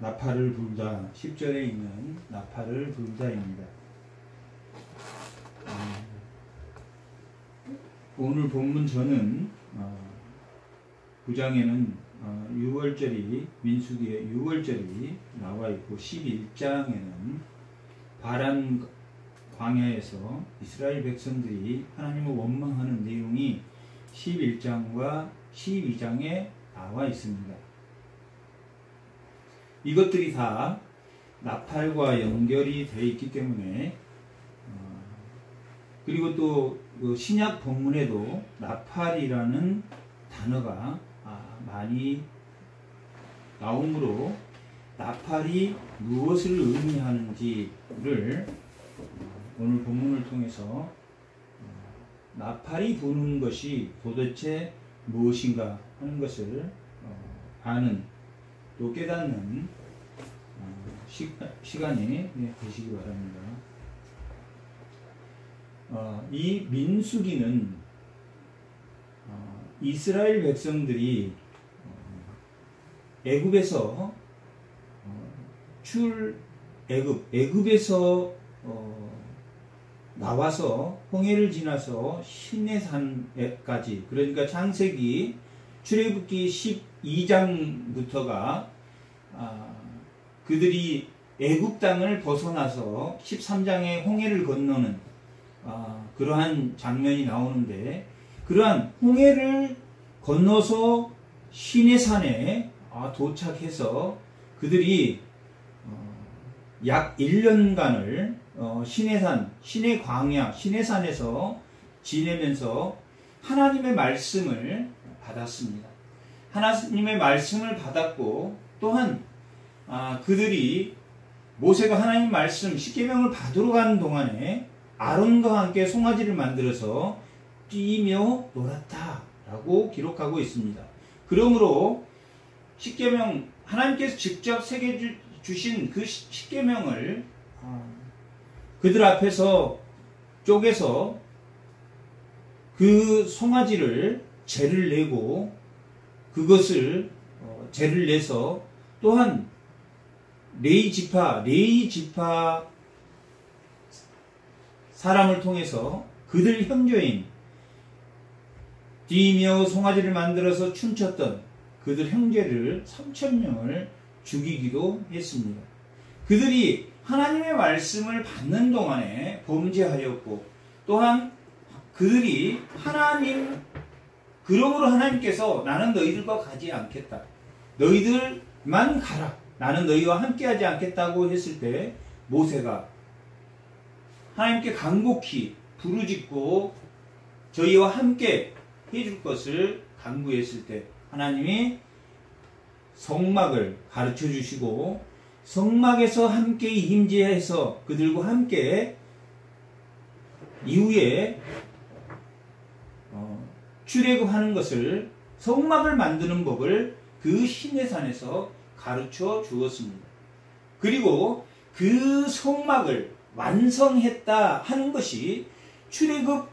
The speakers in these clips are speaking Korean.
나팔을 불다 10절에 있는 나팔을 불다입니다. 오늘 본문 저는 9장에는 6월절이 민수기의 6월절이 나와 있고 11장에는 바란 광야에서 이스라엘 백성들이 하나님을 원망하는 내용이 11장과 12장에 나와 있습니다. 이것들이 다 나팔과 연결이 되어 있기 때문에 그리고 또 신약 본문에도 나팔이라는 단어가 많이 나오므로 나팔이 무엇을 의미하는지를 오늘 본문을 통해서 나팔이 부는 것이 도대체 무엇인가 하는 것을 아는 또 깨닫는 시간이 되시기 바랍니다. 이 민수기는 이스라엘 백성들이 애굽에서 애굽에서 나와서 홍해를 지나서 시내산까지, 그러니까 창세기 출애굽기 12장부터가 그들이 애굽 땅을 벗어나서 13장에 홍해를 건너는 그러한 장면이 나오는데, 그러한 홍해를 건너서 시내산에 도착해서 그들이 약 1년간을 시내 광야, 시내산에서 지내면서 하나님의 말씀을 받았습니다. 하나님의 말씀을 받았고, 또한 그들이 모세가 하나님 말씀 십계명을 받으러 가는 동안에 아론과 함께 송아지를 만들어서 뛰며 놀았다 라고 기록하고 있습니다. 그러므로 십계명, 하나님께서 직접 새겨주신 그 십계명을 그들 앞에서 쪼개서 그 송아지를 제를 내고, 그것을 제를 내서 또한 레위 지파 사람을 통해서 그들 형제인, 뛰며 송아지를 만들어서 춤췄던 그들 형제를 3,000명을 죽이기도 했습니다. 그들이 하나님의 말씀을 받는 동안에 범죄하였고, 또한 그들이 그러므로 하나님께서 나는 너희들과 가지 않겠다, 너희들만 가라, 나는 너희와 함께하지 않겠다고 했을 때 모세가 하나님께 간곡히 부르짖고 저희와 함께 해줄 것을 간구했을 때 하나님이 성막을 가르쳐 주시고, 성막에서 함께 임재해서 그들과 함께 이후에 출애굽하는 것을, 성막을 만드는 법을 그 시내산에서 가르쳐 주었습니다. 그리고 그 성막을 완성했다 하는 것이 출애굽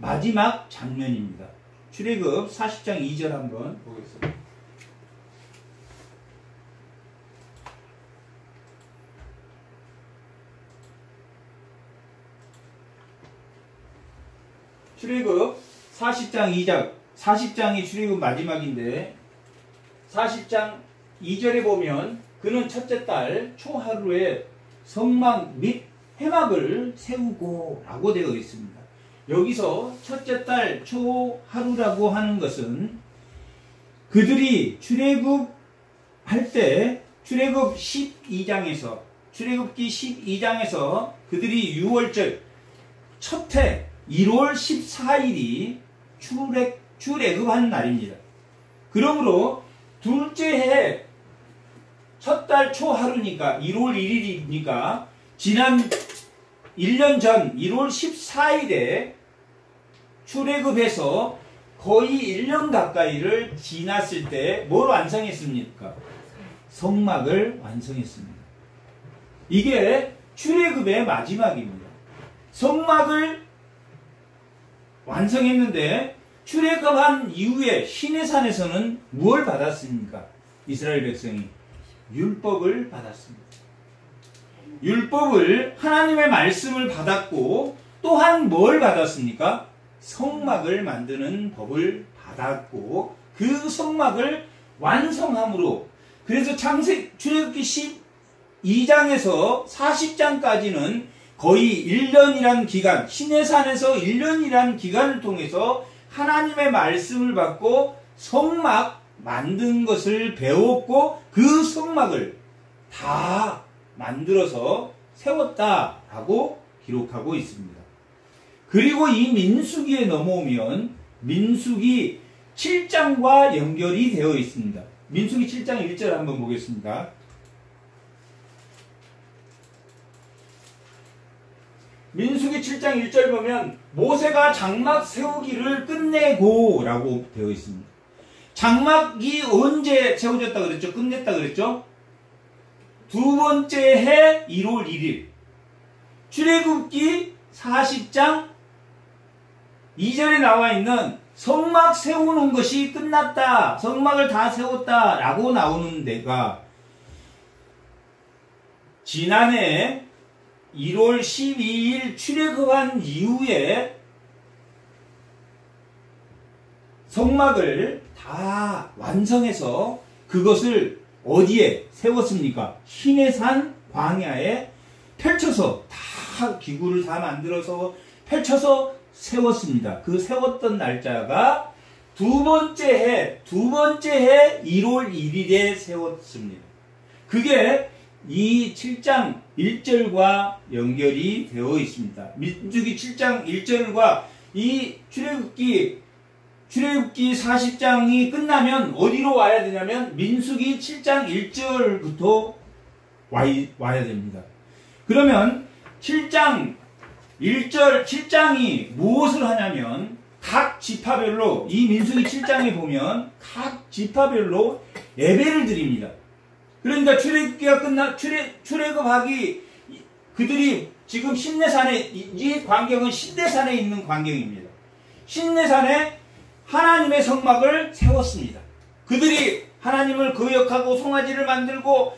마지막 장면입니다. 출애굽 40장 2절 한번 보겠습니다. 출애굽 40장 2절, 40장이 출애굽 마지막인데 40장 2절에 보면 그는 첫째 달 초하루에 성막 및 회막을 세우고 라고 되어 있습니다. 여기서 첫째 달 초하루라고 하는 것은 그들이 출애굽할 때 출애굽기 12장에서 그들이 6월절 첫 해 1월 14일이 출애굽하는 날입니다. 그러므로 둘째 해 첫 달 초하루니까 1월 1일이니까 지난 1년 전 1월 14일에 출애굽해서 거의 1년 가까이를 지났을 때 뭘 완성했습니까? 성막을 완성했습니다. 이게 출애굽의 마지막입니다. 성막을 완성했는데 출애굽한 이후에 시내산에서는 무엇을 받았습니까? 이스라엘 백성이 율법을 받았습니다. 율법을 하나님의 말씀을 받았고 또한 뭘 받았습니까? 성막을 만드는 법을 받았고 그 성막을 완성함으로 그래서 출애굽기 12장에서 40장까지는 거의 1년이란 기간, 시내산에서 1년이란 기간을 통해서 하나님의 말씀을 받고 성막 만든 것을 배웠고 그 성막을 다 만들어서 세웠다라고 기록하고 있습니다. 그리고 이 민수기에 넘어오면 민수기 7장과 연결이 되어 있습니다. 민수기 7장 1절 한번 보겠습니다. 민수기 7장 1절 보면 모세가 장막 세우기를 끝내고 라고 되어 있습니다. 장막이 언제 세워졌다 그랬죠? 끝냈다 그랬죠? 두 번째 해 1월 1일 출애굽기 40장 2절에 나와 있는 성막 세우는 것이 끝났다. 성막을 다 세웠다 라고 나오는 데가 지난해 1월 12일 출애굽한 이후에 성막을 다 완성해서 그것을 어디에 세웠습니까? 시내산 광야에 펼쳐서 다 기구를 다 만들어서 펼쳐서 세웠습니다. 그 세웠던 날짜가 두 번째 해 1월 1일에 세웠습니다. 그게 이 7장 1절과 연결이 되어 있습니다. 민수기 7장 1절과 이 출애굽기 40장이 끝나면 어디로 와야 되냐면 민수기 7장 1절부터 와야 됩니다. 그러면 7장 1절 7장이 무엇을 하냐면 각 지파별로 이 민수기 7장에 보면 각 지파별로 예배를 드립니다. 그러니까 출애굽하기 그들이 지금 신내산에 이 광경은 신내산에 있는 광경입니다. 신내산에 하나님의 성막을 세웠습니다. 그들이 하나님을 거역하고 송아지를 만들고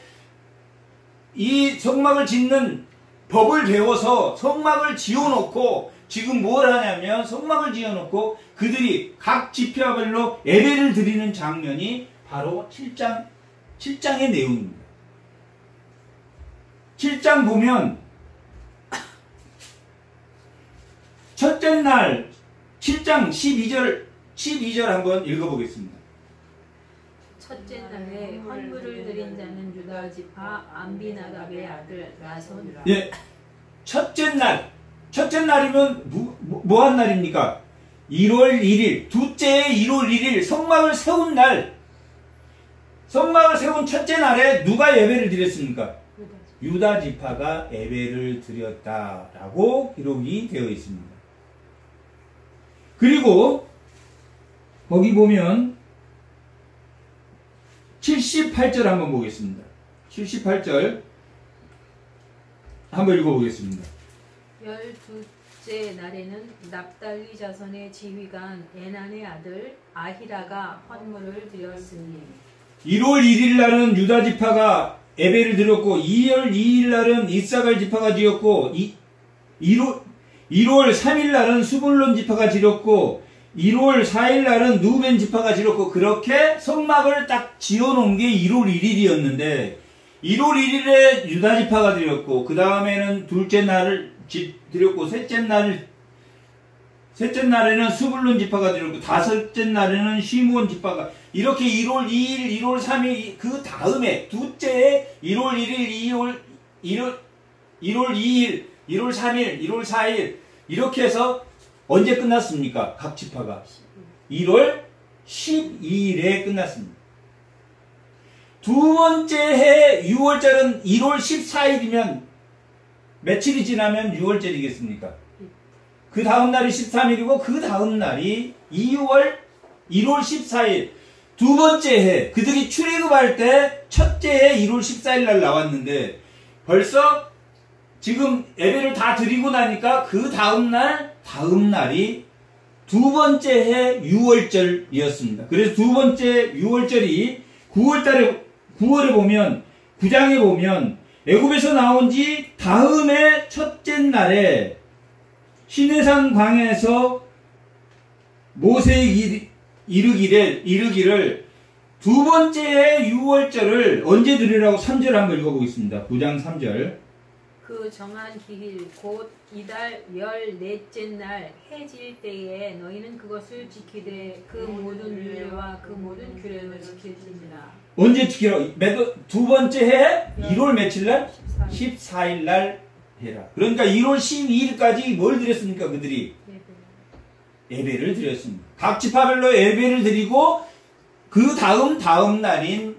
이 성막을 짓는 법을 배워서 성막을 지어놓고 지금 뭘 하냐면 성막을 지어놓고 그들이 각 지파별로 예배를 드리는 장면이 바로 7장의 내용입니다. 7장 보면 첫째 날 7장 12절 한번 읽어보겠습니다. 첫째 날에 헌물을 드린 자는 유다 지파 암비나답의 아들 나손. 예, 첫째 날이면 뭐한 날입니까? 1월 1일, 둘째의 1월 1일 성막을 세운 날. 성막을 세운 첫째 날에 누가 예배를 드렸습니까? 유다 지파가 예배를 드렸다라고 기록이 되어 있습니다. 그리고 거기 보면 78절 한번 보겠습니다. 78절 한번 읽어보겠습니다. 12째 날에는 납달리 자손의 지휘관 에난의 아들 아히라가 헌물을 드렸으니 1월 1일 날은 유다 지파가 예배를 드렸고 2월 2일 날은 이사갈 지파가 지었고 1월 3일 날은 수불론 지파가 지었고 1월 4일 날은 누벤 지파가 지었고 그렇게 성막을 딱 지어놓은 게 1월 1일이었는데 1월 1일에 유다 지파가 드렸고 그 다음에는 둘째 날을 드렸고 셋째 날에는 수불론 지파가 드렸고 다섯째 날에는 시므온 지파가 이렇게 1월 2일, 1월 3일 그 다음에 둘째에 1월 1일, 1월 2일, 1월 3일, 1월 4일 이렇게 해서 언제 끝났습니까? 각 지파가 1월 12일에 끝났습니다. 두 번째 해 6월절은 1월 14일이면 며칠이 지나면 6월절이겠습니까? 그 다음 날이 13일이고 그 다음 날이 1월 14일 두 번째 해 그들이 출애굽할 때 첫째 해 1월 14일 날 나왔는데 벌써 지금 예배를 다 드리고 나니까 그 다음 날이 두 번째 해 6월절이었습니다. 그래서 두 번째 6월절이 9월에 보면 9장에 보면 애굽에서 나온 지 다음에 첫째 날에 시내산 광야에서 모세에게 이르기를 두 번째 유월절을 언제 드리라고 3절 한번 읽어보겠습니다. 9장 3절. 그 정한 기일 곧 이달 14째 날 해질 때에 너희는 그것을 지키되 그 모든 율례와 그 모든 규례를 지킬지니라. 언제 지키라고? 두 번째 해 1월 며칠 날? 14일 날 해라. 그러니까 1월 12일까지 뭘 드렸습니까? 그들이? 예배를 드렸습니다. 각 지파별로 예배를 드리고 그 다음 날인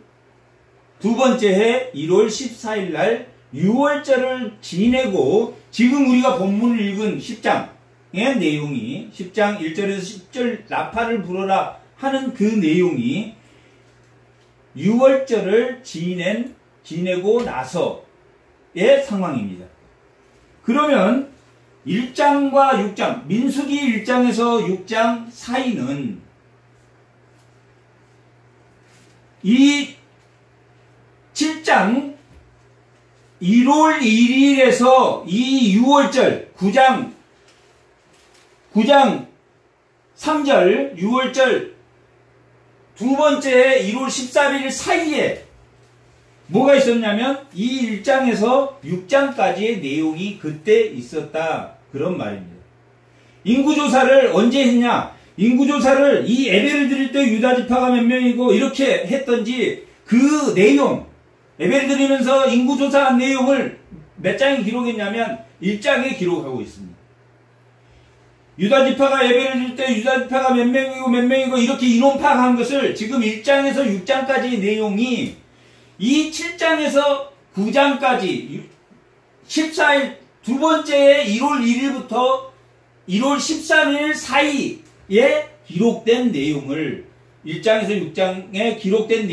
두 번째 해 1월 14일 날 유월절을 지내고 지금 우리가 본문을 읽은 10장의 내용이 10장 1절에서 10절 나팔을 불어라 하는 그 내용이 유월절을 지내고 나서의 상황입니다. 그러면 1장과 6장, 민수기 1장에서 6장 사이는 이 7장 1월 1일에서 이 6월절 9장 3절 6월절 두 번째 1월 14일 사이에 뭐가 있었냐면 이 1장에서 6장까지의 내용이 그때 있었다. 그런 말입니다. 인구조사를 언제 했냐? 인구조사를 이 예배를 드릴 때 유다지파가 몇 명이고 이렇게 했던지 그 내용 예배를 드리면서 인구조사한 내용을 몇 장에 기록했냐면 1장에 기록하고 있습니다. 유다지파가 예배를 드릴 때 유다지파가 몇 명이고 이렇게 인원 파악한 것을 지금 1장에서 6장까지의 내용이 이 7장에서 9장까지 14일 두 번째의 1월 1일부터 1월 13일 사이에 기록된 내용을 1장에서 6장에 기록된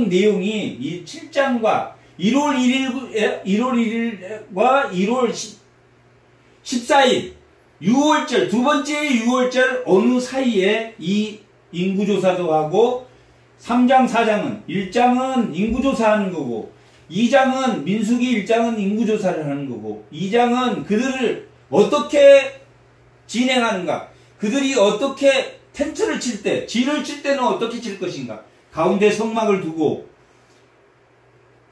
내용이 이 7장과 1월 1일과 1월 14일 6월절 두 번째 6월절 어느 사이에 이 인구조사도 하고 3장 4장은 1장은 인구조사하는 거고 2장은 민수기 1장은 인구조사를 하는 거고 2장은 그들을 어떻게 진행하는가 그들이 어떻게 텐트를 칠 때 진을 칠 때는 어떻게 칠 것인가 가운데 성막을 두고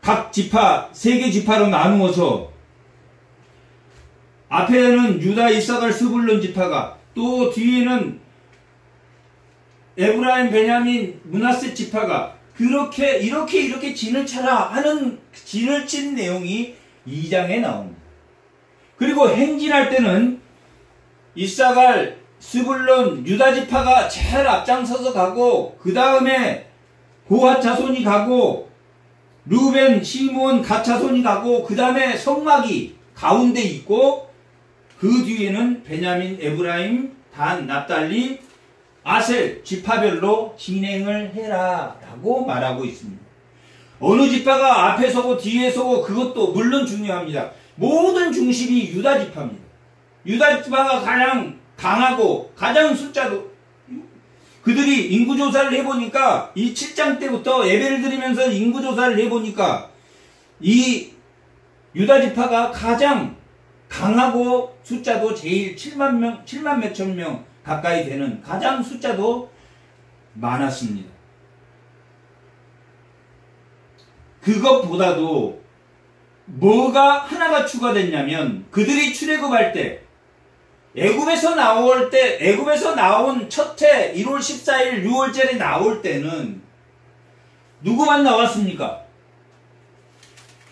각 지파 3개 지파로 나누어서 앞에는 유다 이사갈 스불론 지파가 또 뒤에는 에브라임 베냐민 므낫세 지파가 이렇게 진을 쳐라 하는 진을 친 내용이 2장에 나옵니다. 그리고 행진할 때는 이사갈 스불론 유다 지파가 제일 앞장서서 가고 그 다음에 고핫 자손이 가고 루벤 시므온 갓 자손이 가고 그 다음에 성막이 가운데 있고 그 뒤에는 베냐민 에브라임 단 납달리 아셀 지파별로 진행을 해라 라고 말하고 있습니다. 어느 지파가 앞에 서고 뒤에 서고 그것도 물론 중요합니다. 모든 중심이 유다 지파입니다. 유다 지파가 가장 강하고 가장 숫자도 그들이 인구조사를 해보니까 이 7장 때부터 예배를 드리면서 인구조사를 해보니까 이 유다 지파가 가장 강하고 숫자도 제일 7만 몇천 명 가까이 되는 가장 숫자도 많았습니다. 그것보다도 뭐가 하나가 추가됐냐면 그들이 출애굽할 때 애굽에서 나온 첫해 1월 14일 6월절에 나올 때는 누구만 나왔습니까?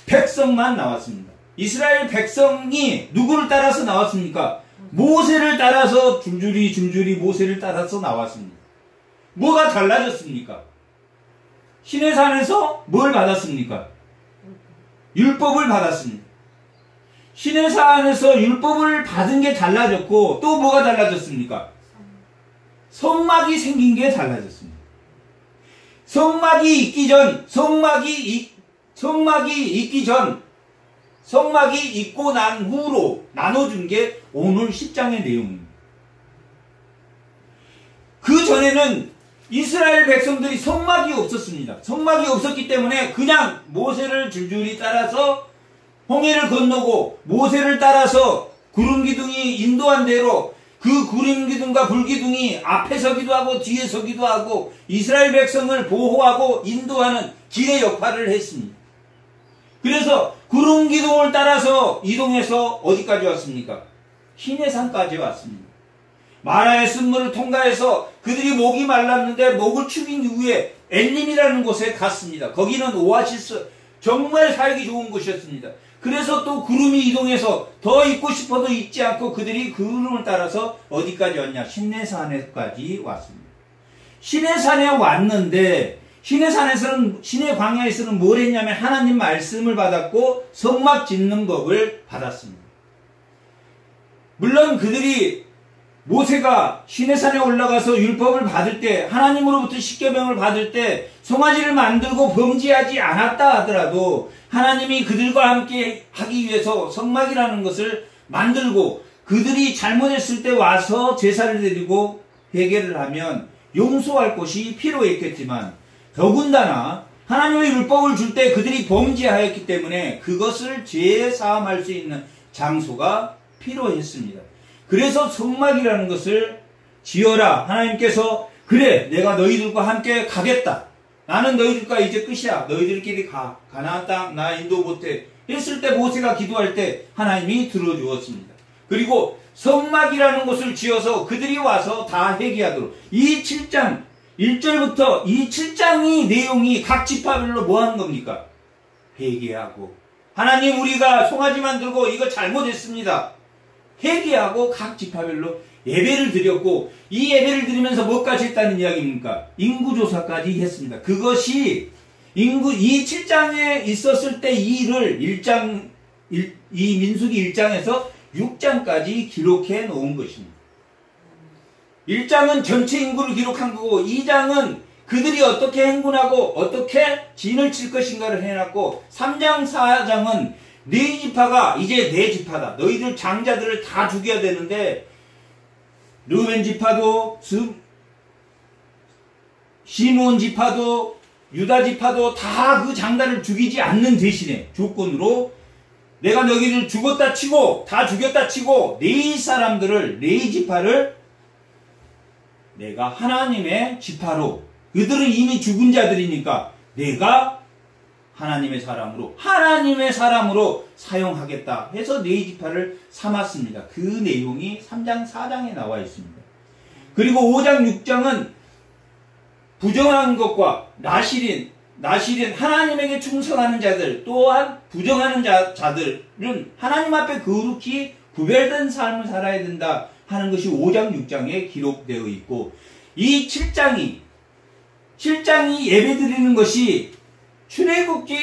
백성만 나왔습니다. 이스라엘 백성이 누구를 따라서 나왔습니까? 모세를 따라서 줄줄이 모세를 따라서 나왔습니다. 뭐가 달라졌습니까? 시내산에서 뭘 받았습니까? 율법을 받았습니다. 시내산에서 율법을 받은 게 달라졌고 또 뭐가 달라졌습니까? 성막이 생긴 게 달라졌습니다. 성막이 있고 난 후로 나눠준 게 오늘 10장의 내용입니다. 그 전에는 이스라엘 백성들이 성막이 없었습니다. 성막이 없었기 때문에 그냥 모세를 줄줄이 따라서 홍해를 건너고 모세를 따라서 구름기둥이 인도한 대로 그 구름기둥과 불기둥이 앞에 서기도 하고 뒤에 서기도 하고 이스라엘 백성을 보호하고 인도하는 길의 역할을 했습니다. 그래서 구름기둥을 따라서 이동해서 어디까지 왔습니까? 시내산까지 왔습니다. 마라의 쓴물을 통과해서 그들이 목이 말랐는데 목을 축인 이후에 엘림이라는 곳에 갔습니다. 거기는 오아시스, 정말 살기 좋은 곳이었습니다. 그래서 또 구름이 이동해서 더 있고 싶어도 있지 않고 그들이 그 구름을 따라서 어디까지 왔냐? 시내산에까지 왔습니다. 시내산에 왔는데 시내산에서는, 시내 광야에서는 뭘 했냐면 하나님 말씀을 받았고 성막 짓는 법을 받았습니다. 물론 그들이 모세가 시내산에 올라가서 율법을 받을 때, 하나님으로부터 십계명을 받을 때 송아지를 만들고 범죄하지 않았다 하더라도 하나님이 그들과 함께 하기 위해서 성막이라는 것을 만들고 그들이 잘못했을 때 와서 제사를 드리고 회개를 하면 용서할 곳이 필요했겠지만 더군다나 하나님의 율법을 줄 때 그들이 범죄하였기 때문에 그것을 재사함할 수 있는 장소가 필요했습니다. 그래서 성막이라는 것을 지어라. 하나님께서 그래 내가 너희들과 함께 가겠다. 나는 너희들과 이제 끝이야. 너희들끼리 가. 가나안 땅 나 인도 못해. 했을 때 모세가 기도할 때 하나님이 들어주었습니다. 그리고 성막이라는 곳을 지어서 그들이 와서 다 회개하도록 이 7장 1절부터 이 7장이 내용이 각 지파별로 뭐 하는 겁니까? 회개하고 하나님 우리가 송아지 만들고 이거 잘못했습니다. 회개하고 각 지파별로 예배를 드렸고 이 예배를 드리면서 뭐까지 했다는 이야기입니까? 인구조사까지 했습니다. 그것이 이 7장에 있었을 때 이 일을 이 민수기 1장에서 6장까지 기록해 놓은 것입니다. 1장은 전체 인구를 기록한 거고 2장은 그들이 어떻게 행군하고 어떻게 진을 칠 것인가를 해놨고 3장 4장은 네 지파가 이제 네 지파다. 너희들 장자들을 다 죽여야 되는데 르우벤 지파도 시므온 지파도 유다 지파도 다 그 장자를 죽이지 않는 대신에 조건으로 내가 너희들 죽었다 치고 다 죽였다 치고 네 사람들을 네 지파를 내가 하나님의 지파로 그들은 이미 죽은 자들이니까 내가 하나님의 사람으로 사용하겠다 해서 네 지파를 삼았습니다. 그 내용이 3장 4장에 나와 있습니다. 그리고 5장 6장은 부정한 것과 나실인 하나님에게 충성하는 자들 또한 부정하는 자들은 하나님 앞에 거룩히 구별된 삶을 살아야 된다 하는 것이 5장 6장에 기록되어 있고 이 7장이 예배드리는 것이 출애굽기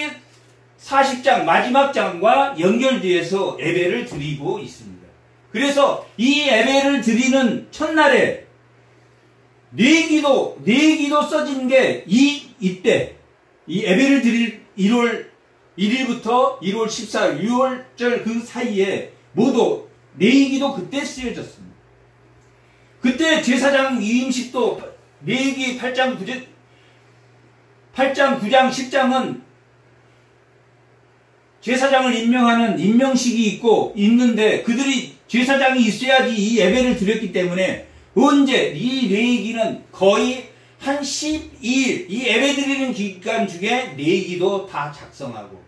40장 마지막 장과 연결되어서 예배를 드리고 있습니다. 그래서 이 예배를 드리는 첫날에 네 기도 써진 게 이때 이 예배를 드릴 1월 1일부터 1월 14일 6월절 그 사이에 모두 네 기도 그때 쓰여졌습니다. 그때 제사장 위임식도 레위기 8장 9장 10장은 제사장을 임명하는 임명식이 있는데 그들이 제사장이 있어야지 이 예배를 드렸기 때문에 언제 이 레위기는 거의 한 12일 이 예배 드리는 기간 중에 레위기도 다 작성하고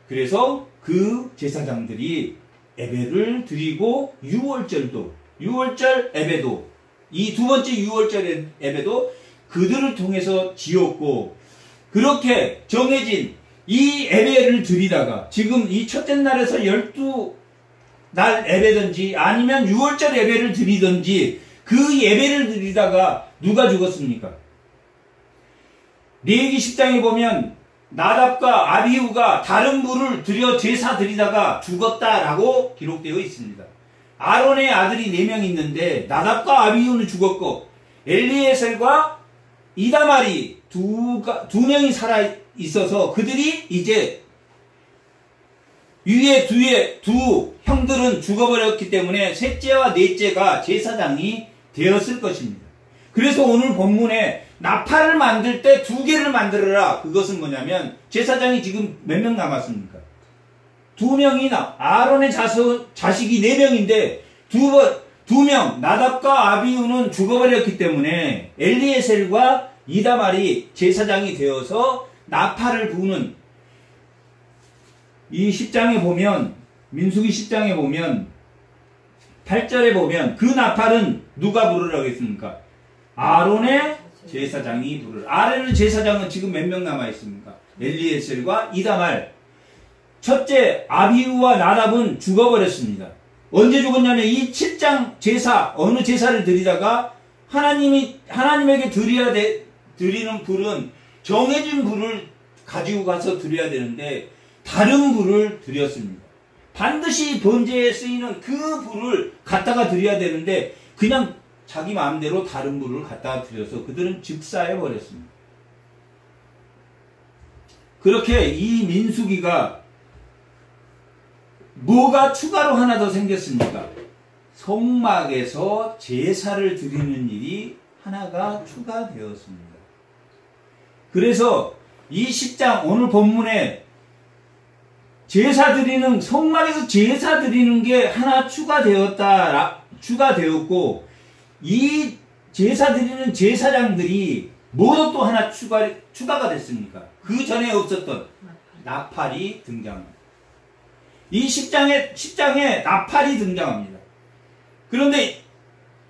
그래서 그 제사장들이 예배를 드리고 6월절 예배도 이 두 번째 6월절 예배도 그들을 통해서 지었고 그렇게 정해진 이 예배를 드리다가 지금 이 첫째 날에서 12날 예배든지 아니면 6월절 예배를 드리든지 그 예배를 드리다가 누가 죽었습니까? 레위기 10장에 보면 나답과 아비후가 다른 불을 들여 제사 드리다가 죽었다라고 기록되어 있습니다. 아론의 아들이 4명 있는데 나답과 아비후는 죽었고 엘리에셀과 이다말이 두 명이 살아 있어서 그들이 이제 위에 두 형들은 죽어버렸기 때문에 셋째와 넷째가 제사장이 되었을 것입니다. 그래서 오늘 본문에 나팔을 만들 때 2개를 만들어라. 그것은 뭐냐면 제사장이 지금 몇 명 남았습니까? 2명이나 아론의 자식이 4명인데 2명 나답과 아비후는 죽어버렸기 때문에 엘리에셀과 이다말이 제사장이 되어서 나팔을 부는 이 10장에 보면 민수기 10장에 보면 8절에 보면 그 나팔은 누가 부르라고 했습니까? 아론의 제사장이 부르라. 아론의 제사장은 지금 몇 명 남아 있습니까? 엘리에셀과 이다말. 첫째 아비후와 나답은 죽어버렸습니다. 언제 죽었냐면 이 7장 제사 어느 제사를 드리다가 하나님에게 드리는 불은 정해진 불을 가지고 가서 드려야 되는데 다른 불을 드렸습니다. 반드시 번제에 쓰이는 그 불을 갖다가 드려야 되는데 그냥 자기 마음대로 다른 불을 갖다가 드려서 그들은 즉사해 버렸습니다. 그렇게 이 민수기가 뭐가 추가로 하나 더 생겼습니까? 성막에서 제사를 드리는 일이 하나가 추가되었습니다. 그래서 이 10장 오늘 본문에 성막에서 제사 드리는 게 하나 추가되었고, 이 제사 드리는 제사장들이 뭐도 또 하나 추가가 됐습니까? 그 전에 없었던 나팔이 등장합니다. 이 10장에 나팔이 등장합니다. 그런데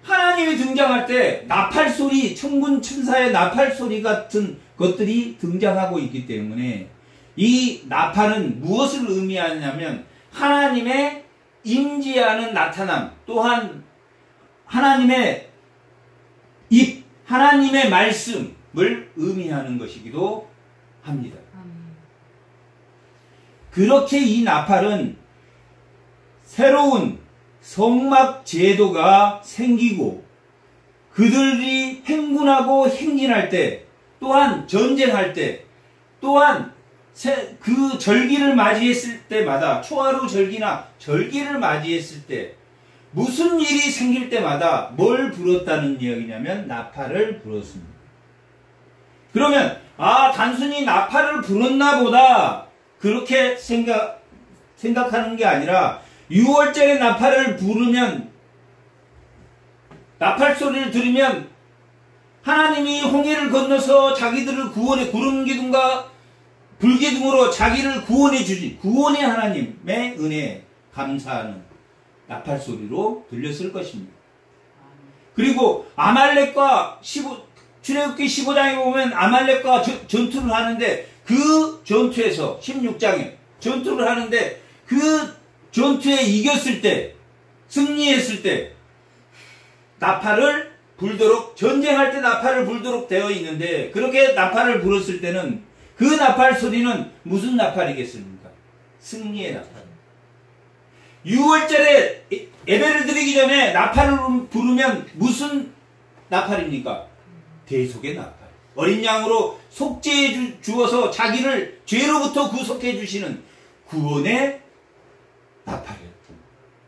하나님이 등장할 때 나팔 소리, 천군 천사의 나팔 소리 같은 것들이 등장하고 있기 때문에 이 나팔은 무엇을 의미하냐면 하나님의 임재하는 나타남, 또한 하나님의 입, 하나님의 말씀을 의미하는 것이기도 합니다. 그렇게 이 나팔은 새로운 성막 제도가 생기고 그들이 행군하고 행진할 때, 또한 전쟁할 때, 또한 그 절기를 맞이했을 때마다, 초하루 절기나 절기를 맞이했을 때 무슨 일이 생길 때마다 뭘 불었다는 이야기냐면 나팔을 불었습니다. 그러면 단순히 나팔을 불었나 보다 그렇게 생각하는 게 아니라 6월절에 나팔을 부르면, 나팔 소리를 들으면 하나님이 홍해를 건너서 자기들을 구원해, 구름기둥과 불기둥으로 자기를 구원해 주지, 구원의 하나님의 은혜에 감사하는 나팔 소리로 들렸을 것입니다. 그리고 아말렉과 출애굽기 15장에 보면 아말렉과 전투를 하는데 그 전투에서 16장에 전투를 하는데 그 전투에 이겼을 때, 승리했을 때 나팔을 불도록, 전쟁할 때 나팔을 불도록 되어 있는데, 그렇게 나팔을 불었을 때는 그 나팔 소리는 무슨 나팔이겠습니까? 승리의 나팔. 6월절에 예배를 드리기 전에 나팔을 부르면 무슨 나팔입니까? 대속의 나팔. 어린 양으로 속죄해 주어서 자기를 죄로부터 구속해 주시는 구원의 나팔이었다.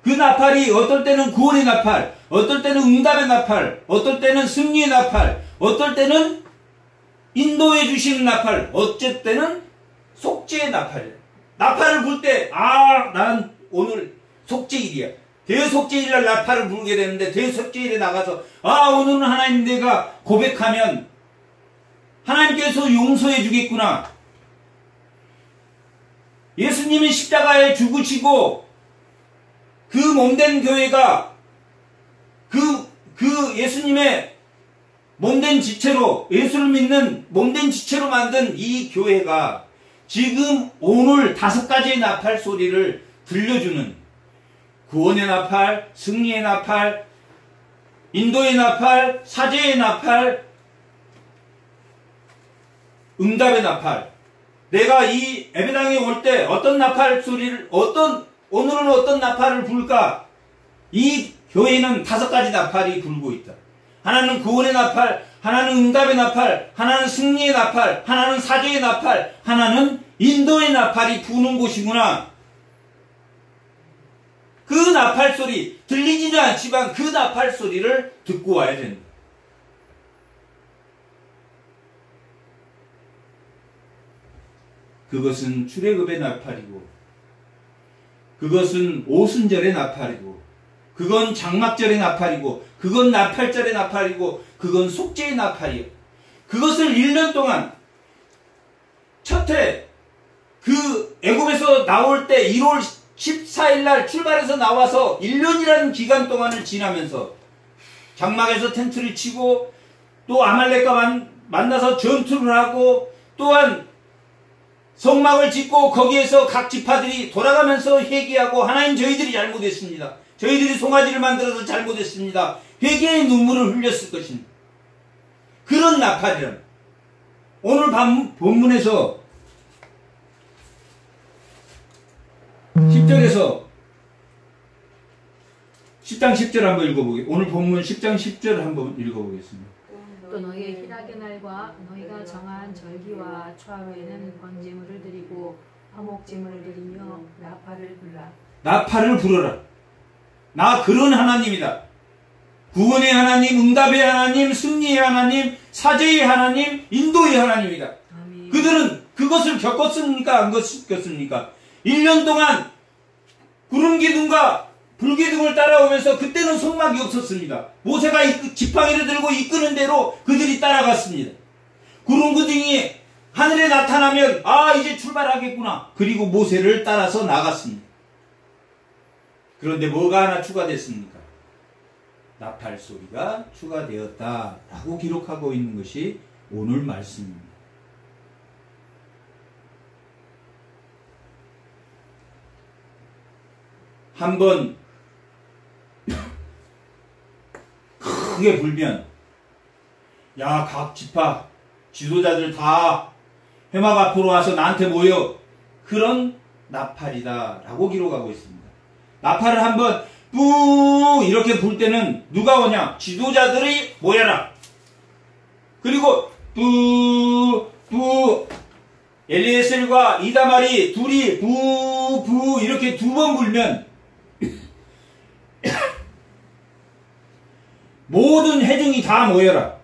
그 나팔이 어떨 때는 구원의 나팔, 어떨 때는 응답의 나팔, 어떨 때는 승리의 나팔, 어떨 때는 인도해 주시는 나팔, 어쩔 때는 속죄의 나팔이에요. 나팔을 불 때 나는 오늘 속죄일이야. 대속죄일날 나팔을 불게 되는데, 대속죄일에 나가서 오늘은 하나님 내가 고백하면 하나님께서 용서해 주겠구나. 예수님이 십자가에 죽으시고 그 몸된 교회가 그 예수님의 몸된 지체로, 예수를 믿는 몸된 지체로 만든 이 교회가 지금 오늘 5가지의 나팔 소리를 들려주는 구원의 나팔, 승리의 나팔, 인도의 나팔, 사죄의 나팔, 응답의 나팔. 내가 이 예배당에 올 때 어떤 나팔 소리를, 오늘은 어떤 나팔을 불까? 이 교회는 5가지 나팔이 불고 있다. 하나는 구원의 나팔, 하나는 응답의 나팔, 하나는 승리의 나팔, 하나는 사죄의 나팔, 하나는 인도의 나팔이 부는 곳이구나. 그 나팔 소리, 들리지도 않지만 그 나팔 소리를 듣고 와야 된다. 그것은 출애굽의 나팔이고, 그것은 오순절의 나팔이고, 그건 장막절의 나팔이고, 그건 나팔절의 나팔이고, 그건 속죄의 나팔이에요. 그것을 1년 동안 첫해 그 애굽에서 나올 때 1월 14일 날 출발해서 나와서 1년이라는 기간 동안을 지나면서 장막에서 텐트를 치고 또 아말렉과 만나서 전투를 하고 또한 성막을 짓고 거기에서 각 지파들이 돌아가면서 회개하고 하나님 저희들이 잘못했습니다. 저희들이 송아지를 만들어서 잘못했습니다. 회개의 눈물을 흘렸을 것입니다. 그런 나팔이란 오늘 본문에서 10절에서 10장 10절 한번 읽어보겠습니다. 오늘 본문 10장 10절 한번 읽어보겠습니다. 또 너희의 희락의 날과 너희가 정한 절기와 초하루에는 번제물을 드리고 화목제물을 드리며 나팔을 불라. 나팔을 불어라. 나 그런 하나님이다. 구원의 하나님, 응답의 하나님, 승리의 하나님, 사죄의 하나님, 인도의 하나님이다. 아멘. 그들은 그것을 겪었습니까? 안 겪었습니까? 1년 동안 구름 기둥과 불 기둥을 따라오면서 그때는 성막이 없었습니다. 모세가 지팡이를 들고 이끄는 대로 그들이 따라갔습니다. 구름 기둥이 하늘에 나타나면 이제 출발하겠구나. 그리고 모세를 따라서 나갔습니다. 그런데 뭐가 하나 추가됐습니까? 나팔 소리가 추가되었다라고 기록하고 있는 것이 오늘 말씀입니다. 한번 크게 불면 각 지파 지도자들 다 회막 앞으로 와서 나한테 모여. 그런 나팔이다 라고 기록하고 있습니다. 나팔을 한번 뿌 이렇게 불 때는 누가 오냐? 지도자들이 모여라. 그리고 뿌 엘리에셀과 이다말이 둘이 부 이렇게 2번 불면 모든 회중이 다 모여라.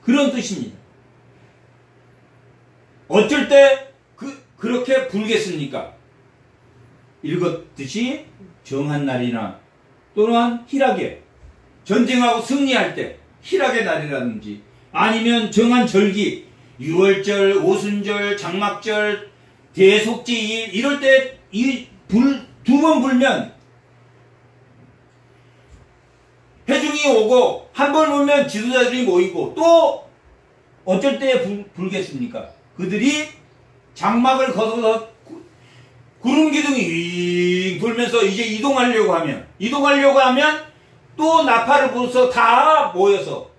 그런 뜻입니다. 어쩔 때 그렇게 불겠습니까? 읽었듯이 정한 날이나 또는 희락에 전쟁하고 승리할 때 희락의 날이라든지 아니면 정한 절기 6월절, 오순절, 장막절, 대속제일 이럴 때 이 불 2번 불면 회중이 오고 한 번 불면 지도자들이 모이고 또 어쩔 때 불겠습니까? 그들이 장막을 거쳐서 구름 기둥이 윙 돌면서 이제 이동하려고 하면 또 나팔을 불어서 다 모여서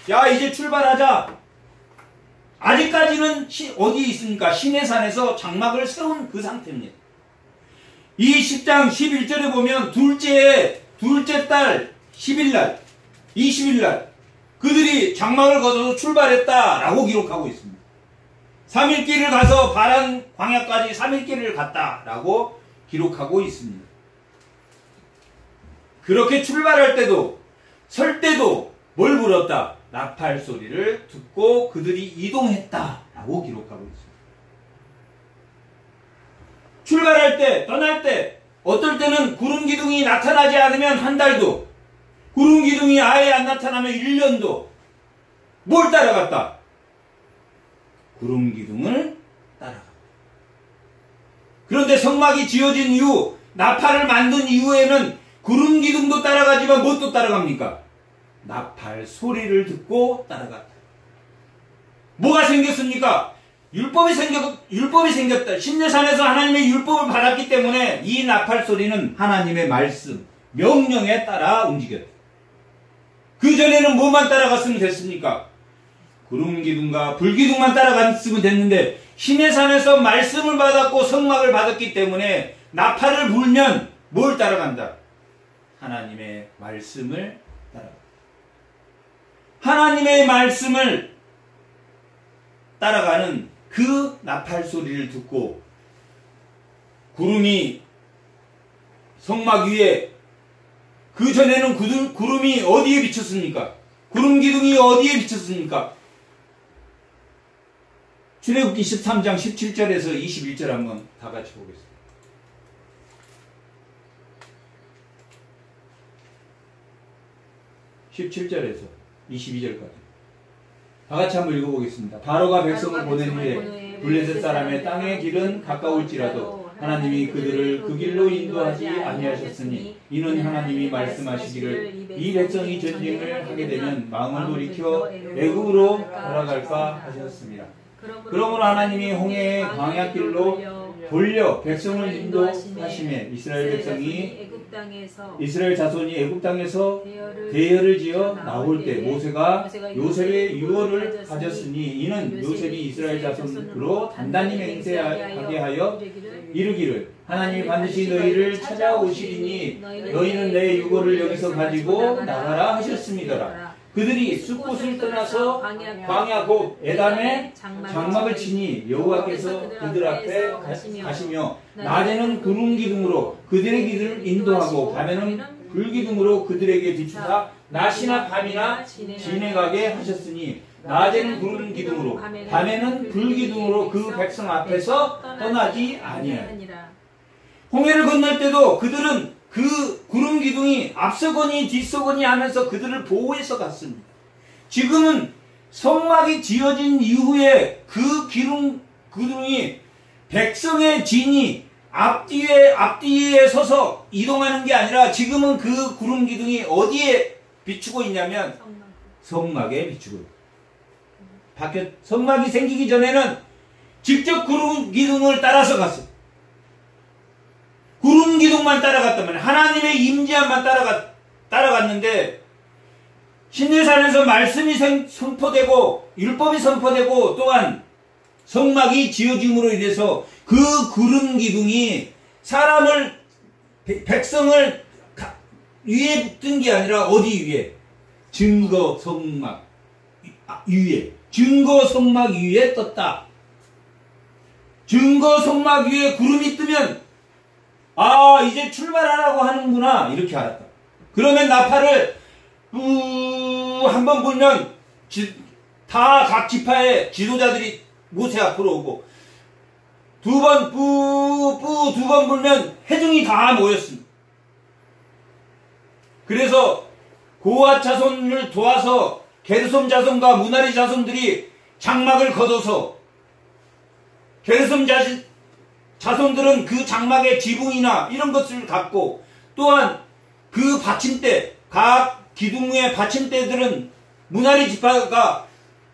이제 출발하자. 아직까지는 어디 있습니까? 시내산에서 장막을 세운 그 상태입니다. 이 10장 11절에 보면 둘째 달 10일날 20일날 그들이 장막을 거둬서 출발했다라고 기록하고 있습니다. 3일 길을 가서 바란 광야까지 3일 길을 갔다라고 기록하고 있습니다. 그렇게 출발할 때도 설 때도 뭘 불었다? 나팔 소리를 듣고 그들이 이동했다라고 기록하고 있습니다. 출발할 때, 떠날 때, 어떨 때는 구름 기둥이 나타나지 않으면 한 달도, 구름 기둥이 아예 안 나타나면 1년도. 뭘 따라갔다? 구름 기둥을 따라갔다. 그런데 성막이 지어진 이후, 나팔을 만든 이후에는 구름 기둥도 따라가지만 뭣도 따라갑니까? 나팔 소리를 듣고 따라갔다. 뭐가 생겼습니까? 율법이 생겼다. 신내산에서 하나님의 율법을 받았기 때문에 이 나팔 소리는 하나님의 말씀, 명령에 따라 움직였다. 그전에는 뭐만 따라갔으면 됐습니까? 구름기둥과 불기둥만 따라갔으면 됐는데 신내산에서 말씀을 받았고 성막을 받았기 때문에 나팔을 불면 뭘 따라간다? 하나님의 말씀을 따라간다. 하나님의 말씀을 따라가는 그 나팔 소리를 듣고 구름이 성막 위에 그 전에는 구름이 어디에 비쳤습니까? 구름 기둥이 어디에 비쳤습니까? 출애굽기 13장 17절에서 21절 한번 다 같이 보겠습니다. 17절에서 22절까지 다 같이 한번 읽어보겠습니다. 바로가 백성을 보낸 후에 블레셋 사람의 땅의 길은 가까울지라도 하나님이 그들을 그 길로 인도하지 아니하셨으니 이는 하나님이 말씀하시기를 이 백성이 전쟁을 하게 되면 마음을 돌이켜 애굽으로 돌아갈까 하셨습니다. 그러므로 하나님이 홍해의 광야길로 돌려 백성을 인도하시매 이스라엘 자손이 애굽 땅에서 대열을 지어 나올 때 모세가 요셉의 유언을 가졌으니 이는 요셉이 이스라엘 자손으로 단단히 맹세하게 하여 이르기를 하나님이 반드시 너희를 찾아오시리니 너희는 내 유언을 여기서 가지고 나가라 하셨음이더라. 그들이 숫곳을 떠나서 광야 곧 에담에 장막을 치니 여호와께서 그들 앞에 가시며 낮에는 구름 기둥으로 그들의 길을 인도하고 밤에는 불 기둥으로 그들에게 비추사 낮이나 밤이나 지내가게 하셨으니 낮에는 구름 기둥으로 밤에는 불 기둥으로 그 백성 앞에서 떠나지 아니하니라. 홍해를 건널 때도 그들은 그 구름 기둥이 앞서거니 뒤서거니 하면서 그들을 보호해서 갔습니다. 지금은 성막이 지어진 이후에 그 기둥이 백성의 진이 앞뒤에 서서 이동하는 게 아니라 지금은 그 구름 기둥이 어디에 비추고 있냐면 성막에 비추고 있어요. 성막이 생기기 전에는 직접 구름 기둥을 따라서 갔어요. 구름 기둥만 따라갔다면 하나님의 임재함만 따라갔는데 시내산에서 말씀이 선포되고 율법이 선포되고 또한 성막이 지어짐으로 인해서 그 구름 기둥이 백성을 위에 뜬 게 아니라 어디 위에? 증거 성막 위에 떴다. 증거 성막 위에 구름이 뜨면 이제 출발하라고 하는구나 이렇게 알았다. 그러면 나팔을 한번 불면 다 각 지파의 지도자들이 모세 앞으로 오고 두 번 불면 회중이 다 모였습니다. 그래서 고핫 자손을 도와서 게르솜 자손과 무나리 자손들이 장막을 걷어서 게르솜 자손들은 그 장막의 지붕이나 이런 것을 갖고 또한 그 받침대 각 기둥의 받침대들은 무나리 지파가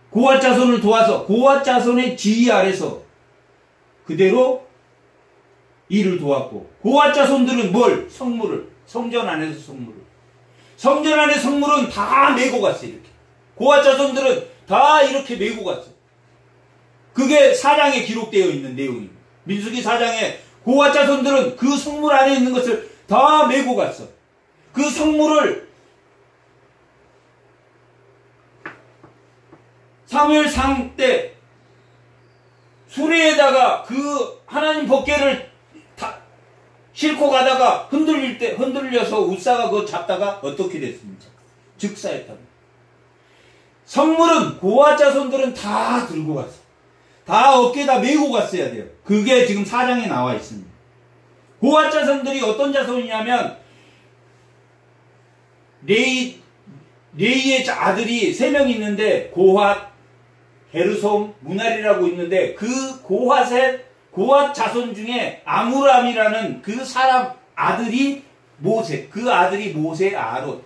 고핫 자손을 도와서 고핫 자손의 지휘 아래서 그대로 일을 도왔고 고핫 자손들은 성전 안에서 성전 안의 성물은 다 메고 갔어요. 이렇게 고핫 자손들은 다 이렇게 메고 갔어요. 그게 사장에 기록되어 있는 내용입니다. 민수기 4장에 고핫 자손들은 그 성물 안에 있는 것을 다 메고 갔어. 그 성물을 사무엘상 때 수레에다가 그 하나님 법궤를 싣고 가다가 흔들려서 웃사가 그거 잡다가 어떻게 됐습니까? 즉사했다. 성물은 고핫 자손들은 다 들고 갔어. 다 어깨에다 메고 갔어야 돼요. 그게 지금 4장에 나와 있습니다. 고핫 자손들이 어떤 자손이냐면 레이의 아들이 3명 있는데 고핫, 게르솜, 무나리라고 있는데 그 고핫 자손 중에 아므람이라는 그 사람 아들이 모세, 그 아들이 모세 아론,